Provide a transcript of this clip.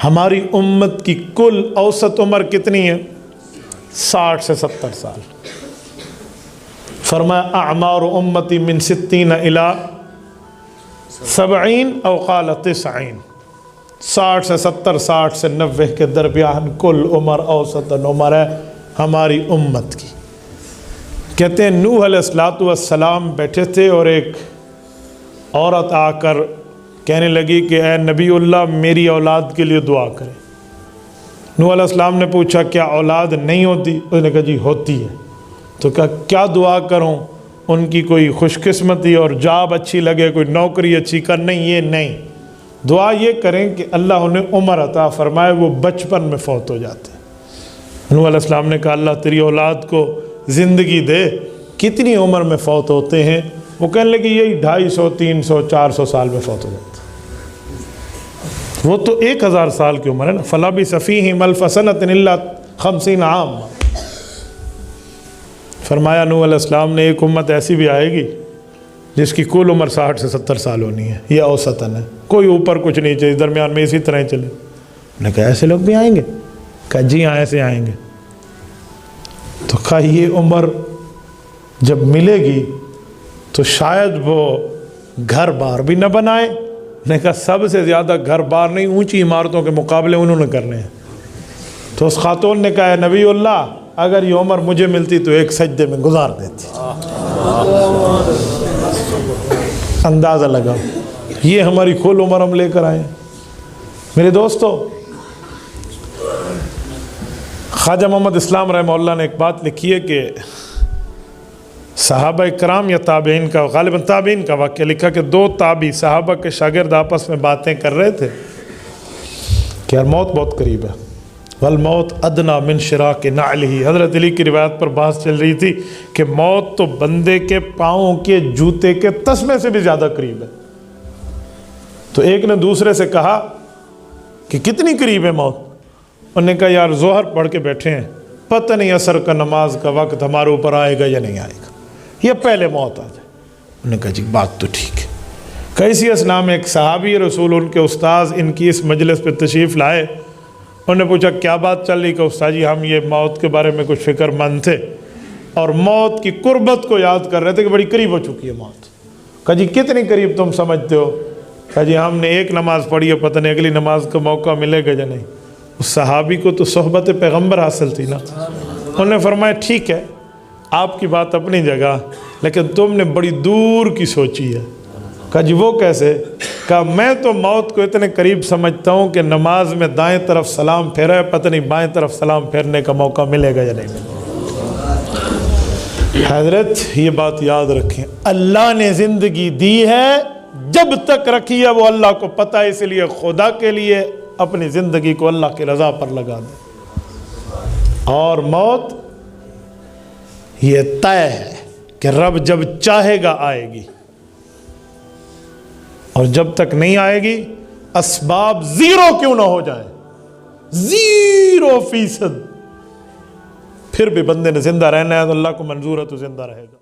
हमारी उम्मत की कुल औसत उम्र कितनी है? 60 से 70 साल। फरमाया अमार उम्मती मिन 60 इला 70 औ क़ाल 90। 60 से 70, 60 से 90 के दरमियान कुल उम्र औसतन उम्र है हमारी उम्मत की। कहते हैं नूह अलैहिस्सलाम बैठे थे और एक औरत आकर कहने लगी कि ए नबीउल्लाह मेरी औलाद के लिए दुआ करें। नूह अलैहिस्सलाम ने पूछा क्या औलाद नहीं होती? उसने कहा जी होती है। तो क्या दुआ करूं? उनकी कोई खुशकिस्मती और जॉब अच्छी लगे, कोई नौकरी अच्छी कर। नहीं, ये नहीं, दुआ ये करें कि अल्लाह उन्हें उम्र अता फरमाए, वो बचपन में फौत हो जाते हैं। नूह अलैहिस्सलाम ने कहा अल्लाह तेरी औलाद को ज़िंदगी दे। कितनी उम्र में फौत होते हैं? वो कहने लगे यही 250, 300, 400 साल में फौत हो जाते हैं। वो तो 1000 साल की उम्र है ना। फलाबी सफ़ीहिम अल्फ़ सनतिन इल्ला 50 आम। फरमाया नूह अलैहिस्सलाम ने एक उम्मत ऐसी भी आएगी जिसकी कुल उम्र 60 से 70 साल होनी है। ये औसतन है, कोई ऊपर कुछ नीचे, इस दरमियान में इसी तरह चले। मैंने कहा ऐसे लोग भी आएंगे? कहा जी हाँ ऐसे आएंगे। तो कहा ये उम्र जब मिलेगी तो शायद वो घर बार भी न बनाए। मैंने कहा सबसे ज़्यादा घर बार नहीं, ऊंची इमारतों के मुकाबले उन्होंने करने हैं। तो उस खातून ने कहा नबीउल्लाह अगर ये उम्र मुझे मिलती तो एक सजदे में गुजार देती। अंदाज़ा लगा, ये हमारी कुल उम्र हम लेकर आए। मेरे दोस्तों, ख्वाजा मोहम्मद इस्लाम रहमतुल्लाह ने एक बात लिखी है कि सहाबा कराम या ताबीन का, गालिबन ताबीन का वाक़या लिखा कि 2 ताबी सहाबा के शागिर्द आपस में बातें कर रहे थे कि यार मौत बहुत करीब है। वल मौत अदना मिन शिराक नालिही। हज़रत अली की रिवायत पर बात चल रही थी कि मौत तो बंदे के पाँव के जूते के तस्मे से भी ज़्यादा करीब है। तो एक ने दूसरे से कहा कि कितनी करीब है मौत? उन्होंने कहा यार ज़ोहर पढ़ के बैठे हैं, पता नहीं असर का नमाज का वक्त हमारे ऊपर आएगा या नहीं आएगा, या पहले मौत आ जाए। उन्होंने कहा जी बात तो ठीक है। कैसी असना में एक सहाबी रसूल उनके उस्ताद इनकी इस मजलिस पर तशरीफ़ लाए। उन्होंने पूछा क्या बात चल रही? कि उस्ताद जी हम ये मौत के बारे में कुछ फ़िक्रमंद थे और मौत की कुर्बत को याद कर रहे थे कि बड़ी करीब हो चुकी है मौत। कहा जी कितनी करीब तुम समझते हो? कहा जी हमने एक नमाज़ पढ़ी है, पता नहीं अगली नमाज का मौका मिलेगा या नहीं। उस सहाबी को तो सोहबत पैगम्बर हासिल थी ना। उन्होंने फरमाया ठीक है आपकी बात अपनी जगह, लेकिन तुमने बड़ी दूर की सोची है। कहा जी वो कैसे? कहा मैं तो मौत को इतने करीब समझता हूँ कि नमाज में दाएं तरफ सलाम फेरा है, पता नहीं बाएं तरफ सलाम फेरने का मौका मिलेगा या नहीं मिलेगा। हजरत ये बात याद रखें, अल्लाह ने ज़िंदगी दी है, जब तक रखी है वो अल्लाह को पता है, इसलिए खुदा के लिए अपनी ज़िंदगी को अल्लाह की रज़ा पर लगा दे। और मौत ये तय है कि रब जब चाहेगा आएगी, और जब तक नहीं आएगी असबाब 0 क्यों ना हो जाए, 0%, फिर भी बंदे ने जिंदा रहना है तो अल्लाह को मंजूर है तो जिंदा रहेगा।